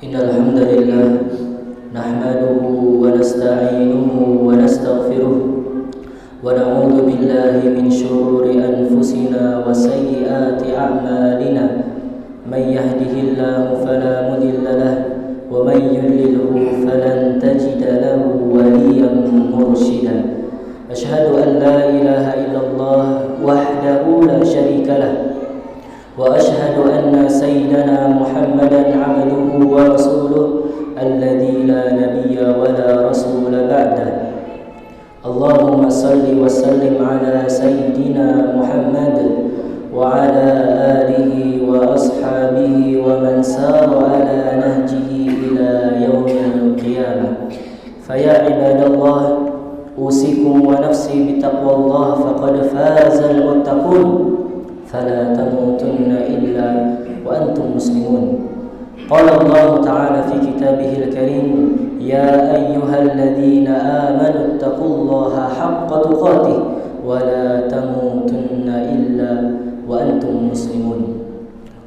إن الحمد لله نحمده ونستعينه ونستغفره ونعوذ بالله من شرور أنفسنا وسيئات أعمالنا من يهده الله فلا مضل له ومن يضلله فلن تجد له وليا مرشدا أشهد أن لا إله إلا الله وحده لا شريك له وأشهد أن سيدنا محمدا عبده ورسوله الذي لا نبي ولا رسول بعده اللهم صل وسلم على سيدنا محمد وعلى آله وأصحابه ومن سار على نهجه إلى يوم القيامة فيا عباد الله أوصيكم ونفسي بتقوى الله فقد فاز المتقون فلا تموتن إلا وأنتم مسلمون قال الله تعالى في كتابه الكريم يا أيها الذين آمنوا اتقوا الله حق تقاته ولا تموتن إلا وأنتم مسلمون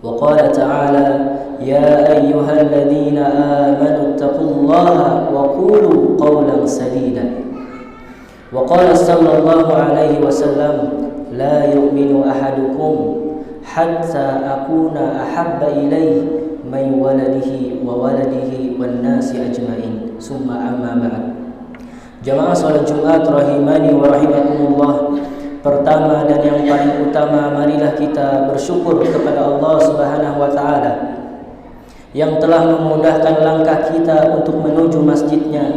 وقال تعالى يا أيها الذين آمنوا اتقوا الله وقولوا قولا سديدا وقال صلى الله عليه وسلم لا يؤمن أحدكم حتى أكون أحب إليه من ولده وولده والناس أجمعين ثم أما بعد. Jamaah salat Jumat rahimani wa rahimakumullah. Pertama dan yang paling utama, marilah kita bersyukur kepada Allah Subhanahu wa taala yang telah memudahkan langkah kita untuk menuju masjidnya,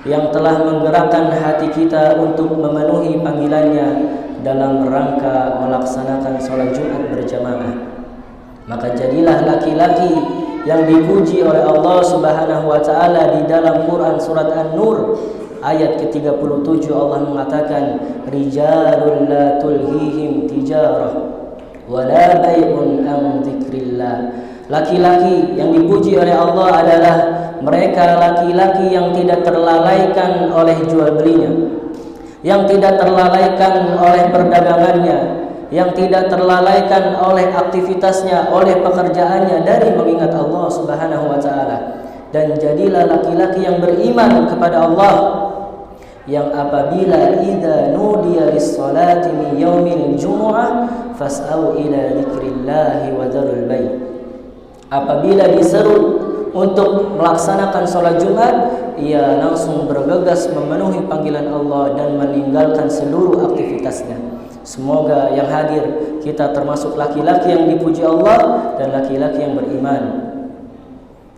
yang telah menggerakkan hati kita untuk memenuhi panggilannya dalam rangka melaksanakan sholat Jumat berjamaah. Maka jadilah laki-laki yang dipuji oleh Allah Subhanahu wa taala di dalam Quran surat An-Nur ayat ke-37. Allah mengatakan rijalul la tulhihim tijarah wala bai'un an dzikrillah. Laki-laki yang dipuji oleh Allah adalah mereka laki-laki yang tidak terlalaikan oleh jual belinya, yang tidak terlalaikan oleh perdagangannya, yang tidak terlalaikan oleh aktivitasnya, oleh pekerjaannya dari mengingat Allah Subhanahu wa taala. Dan jadilah laki-laki yang beriman kepada Allah, yang apabila idza nudiya lis-salati min yaumil jumu'ah fas'au ila dzikrillahi wa dzarul bai'. Apabila diseru untuk melaksanakan sholat Jumat, ia langsung bergegas memenuhi panggilan Allah dan meninggalkan seluruh aktivitasnya. Semoga yang hadir kita termasuk laki-laki yang dipuji Allah dan laki-laki yang beriman.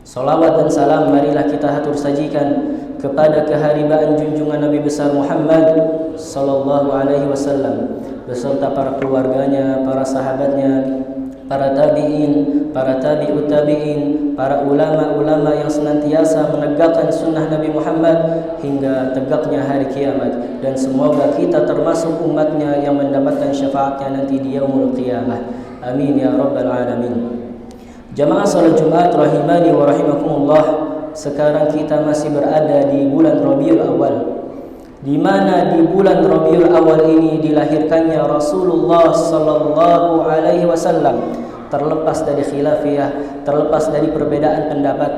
Salawat dan salam marilah kita hatur sajikan kepada keharibaan junjungan Nabi besar Muhammad sallallahu alaihi wasallam beserta para keluarganya, para sahabatnya, para tabi'in, para tabi'ut tabi'in, para ulama-ulama yang senantiasa menegakkan sunnah Nabi Muhammad hingga tegaknya hari kiamat. Dan semoga kita termasuk umatnya yang mendapatkan syafaatnya nanti di yaumul qiyamah. Amin ya rabbal alamin. Jamaah salat Jumat rahimani wa rahimakumullah. Sekarang kita masih berada di bulan Rabiul Awal, di mana di bulan Rabiul Awal ini dilahirkannya Rasulullah sallallahu alaihi wasallam. Terlepas dari khilafiyah, terlepas dari perbedaan pendapat,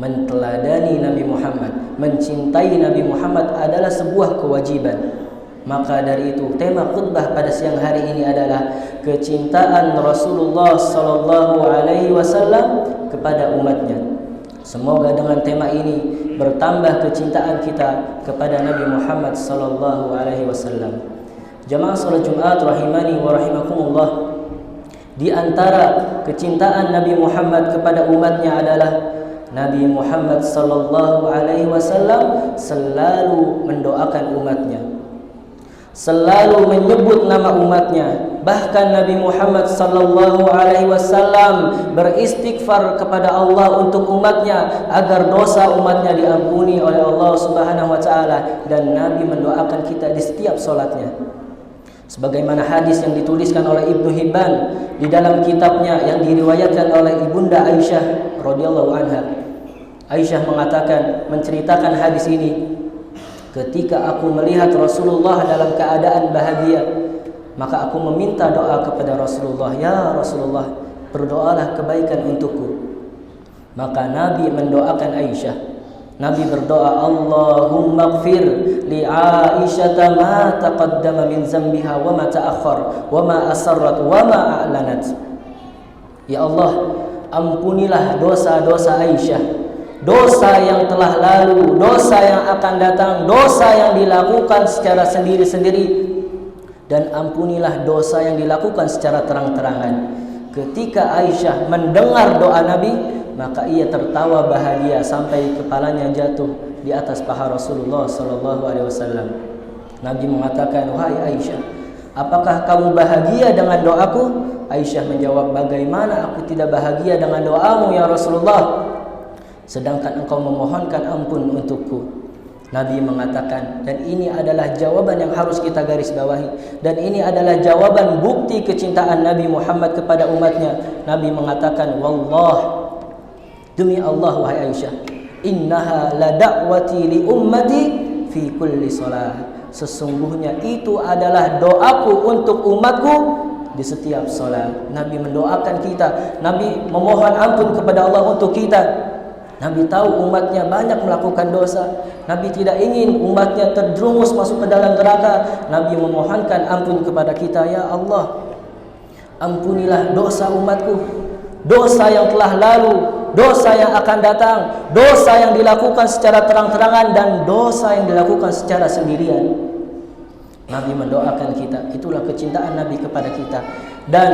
menteladani Nabi Muhammad, mencintai Nabi Muhammad adalah sebuah kewajiban. Maka dari itu tema khutbah pada siang hari ini adalah kecintaan Rasulullah sallallahu alaihi wasallam kepada umatnya. Semoga dengan tema ini bertambah kecintaan kita kepada Nabi Muhammad sallallahu alaihi wasallam. Jamaah salat Jumat rahimani wa rahimakumullah. Di antara kecintaan Nabi Muhammad kepada umatnya adalah Nabi Muhammad sallallahu alaihi wasallam selalu mendoakan umatnya, selalu menyebut nama umatnya. Bahkan Nabi Muhammad sallallahu alaihi wasallam beristighfar kepada Allah untuk umatnya agar dosa umatnya diampuni oleh Allah Subhanahu wa taala, dan Nabi mendoakan kita di setiap salatnya. Sebagaimana hadis yang dituliskan oleh Ibnu Hibban di dalam kitabnya yang diriwayatkan oleh Ibunda Aisyah radhiyallahu anha. Aisyah mengatakan, menceritakan hadis ini, ketika aku melihat Rasulullah dalam keadaan bahagia, maka aku meminta doa kepada Rasulullah, ya Rasulullah, berdoalah kebaikan untukku. Maka Nabi mendoakan Aisyah. Nabi berdoa, Allahumma ighfir li Aisyah ma taqaddama min zambiha wa ma ta'akhkhar wa ma asarrat wa ma a'lanat. Ya Allah, ampunilah dosa-dosa Aisyah, dosa yang telah lalu, dosa yang akan datang, dosa yang dilakukan secara sendiri-sendiri, dan ampunilah dosa yang dilakukan secara terang-terangan. Ketika Aisyah mendengar doa Nabi, maka ia tertawa bahagia sampai kepalanya jatuh di atas paha Rasulullah sallallahu alaihi wasallam. Nabi mengatakan, "Wahai Aisyah, apakah kamu bahagia dengan doaku?" Aisyah menjawab, "Bagaimana aku tidak bahagia dengan doamu ya Rasulullah, sedangkan engkau memohonkan ampun untukku?" Nabi mengatakan, dan ini adalah jawaban yang harus kita garis bawahi, dan ini adalah jawaban bukti kecintaan Nabi Muhammad kepada umatnya. Nabi mengatakan, "Wallah, demi Allah wahai Aisyah, innaha la da'wati li ummati fi kulli shalah." Sesungguhnya itu adalah doaku untuk umatku di setiap salat. Nabi mendoakan kita, Nabi memohon ampun kepada Allah untuk kita. Nabi tahu umatnya banyak melakukan dosa. Nabi tidak ingin umatnya terjerumus masuk ke dalam neraka. Nabi memohonkan ampun kepada kita, "Ya Allah, ampunilah dosa umatku, dosa yang telah lalu, dosa yang akan datang, dosa yang dilakukan secara terang-terangan, dan dosa yang dilakukan secara sendirian." Nabi mendoakan kita. Itulah kecintaan Nabi kepada kita. Dan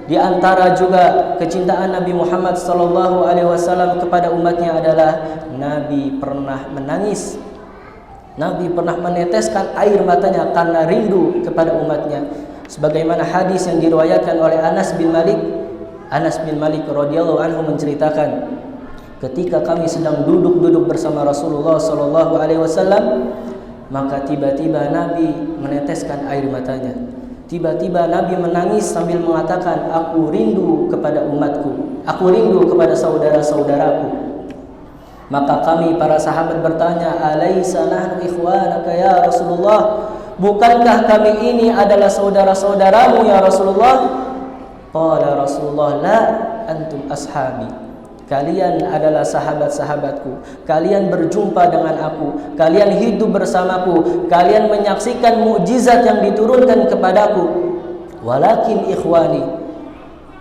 di antara juga kecintaan Nabi Muhammad sallallahu alaihi wasallam kepada umatnya adalah Nabi pernah menangis. Nabi pernah meneteskan air matanya karena rindu kepada umatnya. Sebagaimana hadis yang diriwayatkan oleh Anas bin Malik. Anas bin Malik radhiyallahu anhu menceritakan, ketika kami sedang duduk bersama Rasulullah sallallahu alaihi wasallam, maka tiba-tiba Nabi meneteskan air matanya. Tiba-tiba Nabi menangis sambil mengatakan, "Aku rindu kepada umatku, aku rindu kepada saudara-saudaraku." Maka kami para sahabat bertanya, "Alaisa nahnu ikhwanaka ya Rasulullah? Bukankah kami ini adalah saudara-saudaramu ya Rasulullah?" Qala Rasulullah, "La, antum ashabi." Kalian adalah sahabat-sahabatku. Kalian berjumpa dengan aku. Kalian hidup bersamaku. Kalian menyaksikan mukjizat yang diturunkan kepadaku. Walakin ikhwani,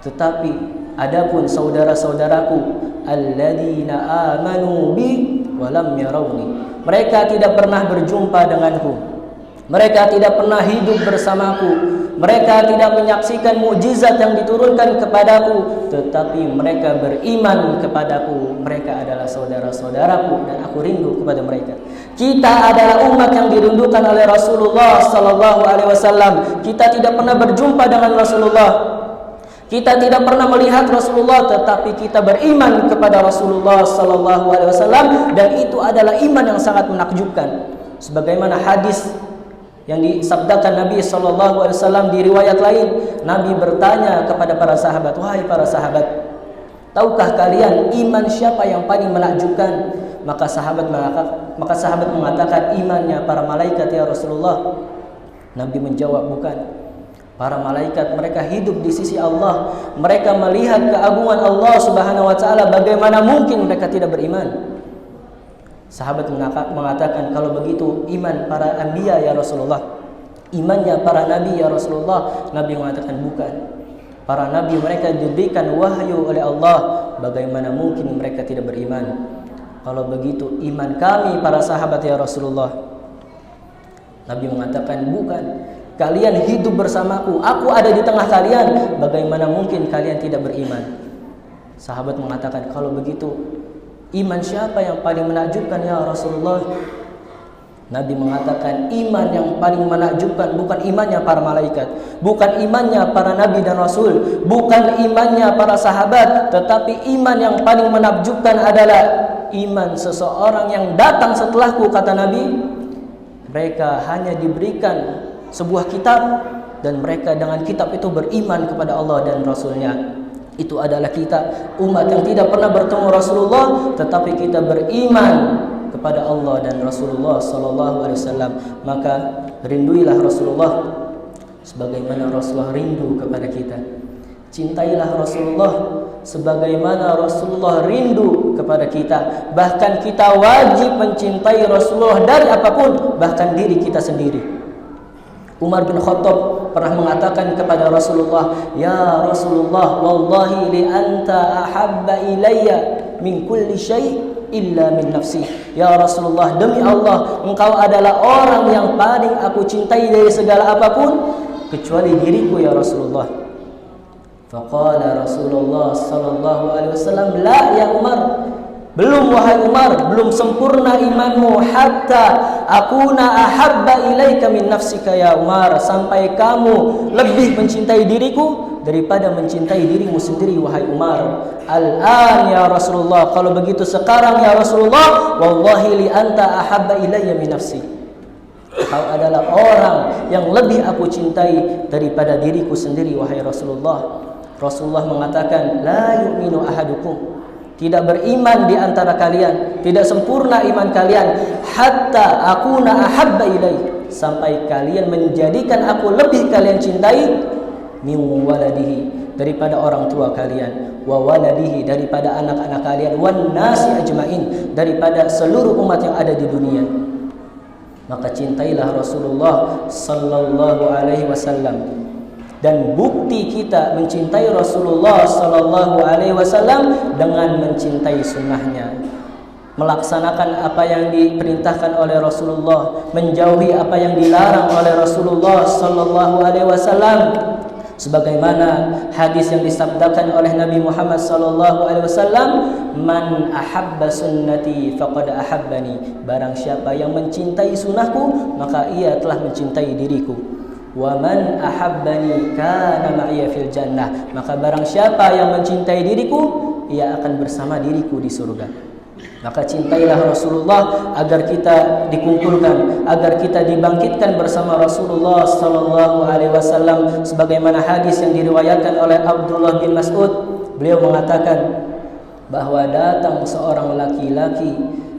tetapi adapun saudara-saudaraku, alladzina amanu bi wa lam yarawni. Mereka tidak pernah berjumpa denganku. Mereka tidak pernah hidup bersamaku. Mereka tidak menyaksikan mukjizat yang diturunkan kepadaku, tetapi mereka beriman kepadaku. Mereka adalah saudara-saudaraku dan aku rindu kepada mereka. Kita adalah umat yang dirindukan oleh Rasulullah sallallahu alaihi wasallam. Kita tidak pernah berjumpa dengan Rasulullah. Kita tidak pernah melihat Rasulullah, tetapi kita beriman kepada Rasulullah sallallahu alaihi wasallam, dan itu adalah iman yang sangat menakjubkan. Sebagaimana hadis yang disabdakan Nabi SAW di riwayat lain, Nabi bertanya kepada para sahabat, "Wahai para sahabat, tahukah kalian iman siapa yang paling menakjubkan?" Maka sahabat mengatakan, "Imannya para malaikat ya Rasulullah." Nabi menjawab, "Bukan. Para malaikat mereka hidup di sisi Allah, mereka melihat keagungan Allah Subhanahu wa taala, bagaimana mungkin mereka tidak beriman?" Sahabat mengatakan, "Kalau begitu iman para anbiya ya Rasulullah, imannya para nabi ya Rasulullah." Nabi mengatakan, "Bukan. Para nabi mereka diberikan wahyu oleh Allah, bagaimana mungkin mereka tidak beriman?" "Kalau begitu iman kami para sahabat ya Rasulullah." Nabi mengatakan, "Bukan. Kalian hidup bersamaku, aku ada di tengah kalian, bagaimana mungkin kalian tidak beriman?" Sahabat mengatakan, "Kalau begitu iman siapa yang paling menakjubkan ya Rasulullah?" Nabi mengatakan, iman yang paling menakjubkan bukan imannya para malaikat, bukan imannya para nabi dan rasul, bukan imannya para sahabat, tetapi iman yang paling menakjubkan adalah iman seseorang yang datang setelahku, kata Nabi. Mereka hanya diberikan sebuah kitab, dan mereka dengan kitab itu beriman kepada Allah dan Rasulnya. Itu adalah kita, umat yang tidak pernah bertemu Rasulullah, tetapi kita beriman kepada Allah dan Rasulullah sallallahu alaihi wasallam. Maka rinduilah Rasulullah sebagaimana Rasulullah rindu kepada kita. Cintailah Rasulullah sebagaimana Rasulullah rindu kepada kita. Bahkan kita wajib mencintai Rasulullah dari apapun, bahkan diri kita sendiri. Umar bin Khattab pernah mengatakan kepada Rasulullah, "Ya Rasulullah, wallahi li anta ahabba ilayya min kulli syai' illa min nafsi." Ya Rasulullah, demi Allah, engkau adalah orang yang paling aku cintai dari segala apapun kecuali diriku ya Rasulullah. Faqala Rasulullah sallallahu alaihi wasallam, "La ya Umar, belum wahai Umar, belum sempurna imanmu hatta akuna ahabba ilaika min nafsika ya Umar, sampai kamu lebih mencintai diriku daripada mencintai dirimu sendiri wahai Umar." Al-an ya Rasulullah, kalau begitu sekarang ya Rasulullah, wallahi li anta ahabba ilayya min nafsi. Kau adalah orang yang lebih aku cintai daripada diriku sendiri wahai Rasulullah. Rasulullah mengatakan, la yu'minu ahadukum, tidak beriman di antara kalian, tidak sempurna iman kalian, hatta akuna ahabba ilaih, sampai kalian menjadikan aku lebih kalian cintai, min waladihi, daripada orang tua kalian, wa waladihi, daripada anak-anak kalian, wan nasi ajmain, daripada seluruh umat yang ada di dunia. Maka cintailah Rasulullah sallallahu alaihi wasallam. Dan bukti kita mencintai Rasulullah sallallahu alaihi wasallam dengan mencintai sunnahnya, melaksanakan apa yang diperintahkan oleh Rasulullah, menjauhi apa yang dilarang oleh Rasulullah sallallahu alaihi wasallam. Sebagaimana hadis yang disabdakan oleh Nabi Muhammad sallallahu alaihi wasallam, man ahabba sunnati faqad ahabbani, barang siapa yang mencintai sunnahku maka ia telah mencintai diriku. Wa man ahabbani kana ma'iya fil jannah, maka barang siapa yang mencintai diriku ia akan bersama diriku di surga. Maka cintailah Rasulullah agar kita dikumpulkan, agar kita dibangkitkan bersama Rasulullah sallallahu alaihi wasallam, sebagaimana hadis yang diriwayatkan oleh Abdullah bin Mas'ud. Beliau mengatakan bahwa datang seorang laki-laki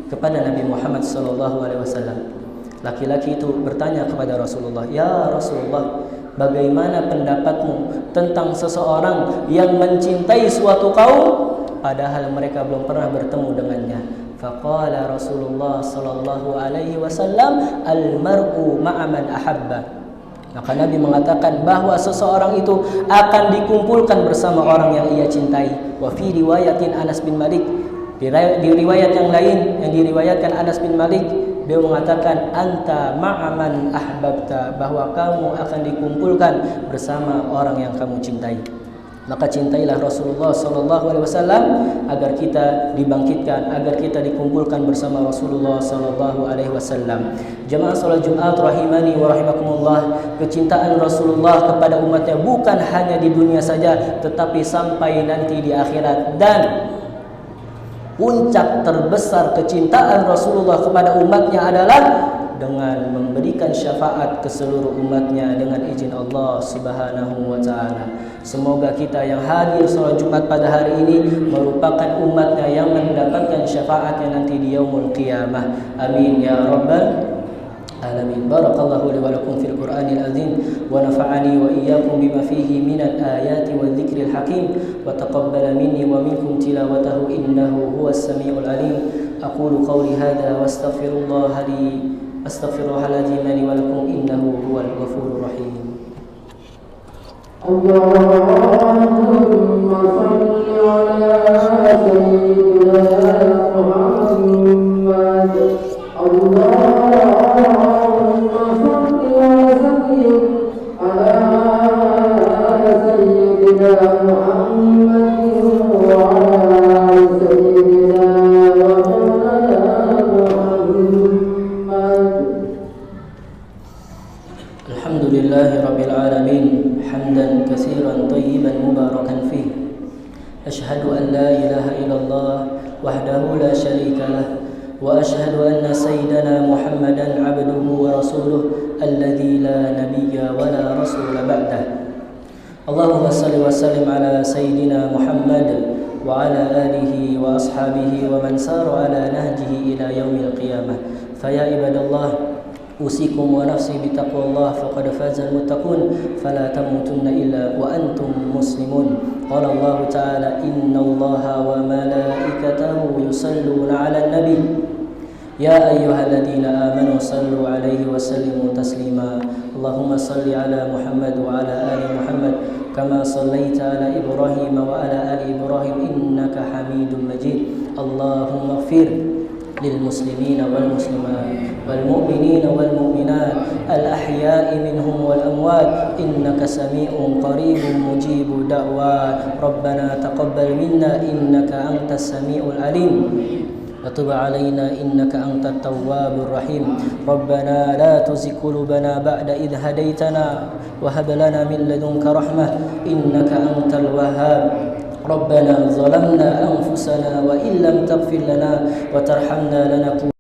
kepada Nabi Muhammad sallallahu alaihi wasallam. Laki-laki itu bertanya kepada Rasulullah, "Ya Rasulullah, bagaimana pendapatmu tentang seseorang yang mencintai suatu kaum padahal mereka belum pernah bertemu dengannya?" Faqala Rasulullah sallallahu alaihi wasallam, "Al-mar'u ma'a man ahabba." Maka Nabi mengatakan bahwa seseorang itu akan dikumpulkan bersama orang yang ia cintai. Wa fi riwayatin Anas bin Malik, di riwayat yang lain yang diriwayatkan Anas bin Malik, beliau mengatakan, anta ma'aman ahbabta, bahwa kamu akan dikumpulkan bersama orang yang kamu cintai. Maka cintailah Rasulullah sallallahu alaihi wasallam agar kita dibangkitkan, agar kita dikumpulkan bersama Rasulullah sallallahu alaihi wasallam. Jemaah salat Jumat rahimani wa rahimakumullah, kecintaan Rasulullah kepada umatnya bukan hanya di dunia saja, tetapi sampai nanti di akhirat. Dan puncak terbesar kecintaan Rasulullah kepada umatnya adalah dengan memberikan syafaat ke seluruh umatnya dengan izin Allah Subhanahu wa ta'ala. Semoga kita yang hadir salat Jumat pada hari ini merupakan umatnya yang mendapatkan syafaatnya nanti di yaumul qiyamah. Amin ya rabbal alamin. Barakallahu li wa lakum fil Qur'anil azim wa nafa'ani wa iyyakum bima fihi minal ayati wa dzikril hakim wa taqabbala minni wa minkum tilawatahu innahu huwas samiul alim. Aqulu qawli hadha wa astaghfirullah al-azim li wa lakum innahu huwal ghafurur rahim. Allahumma salli ala sayyidina Muhammad. Allahumma salli wa sallim ala sayyidina Muhammad wa ala sayyidina Muhammad. Alhamdulillahi rabbil alamin, hamdan katsiran tayyiban mubarakan fih. Asyhadu an la ilaha illallah wahdahu la syarika lah, wa asyhadu anna sayyidana Muhammadan abduhu wa rasuluh alladzi la nabiyya wa la rasula ba'dah. Allahumma salli wa sallim ala sayyidina Muhammad wa ala alihi wa ashabihi wa man sara ala nahjihi ila yaumil qiyamah. Fa ya ibadallah, أوصيكم ونفسي بتقوى الله فقد فاز المتقون فلا تموتن إلا وأنتم مسلمون. قال الله تعالى إن الله وملائكته يصلون على النبي يا أيها الذين آمنوا صلوا عليه وسلموا تسليما. اللهم صل على محمد وعلى آل محمد كما صليت على إبراهيم وعلى آل إبراهيم إنك حميد مجيد. اللهم اغفر للمسلمين والمسلمات والمؤمنين والمؤمنات الأحياء منهم والأموات إنك سميع قريب مجيب دعوات. ربنا تقبل منا إنك أنت السميع العليم وتب علينا إنك أنت التواب الرحيم. ربنا لا تزغ قلوبنا بعد إذ هديتنا وهب لنا من لدنك رحمة إنك أنت الوهاب. ربنا ظلمنا أنفسنا وإن لم تغفر لنا وترحمنا لنكون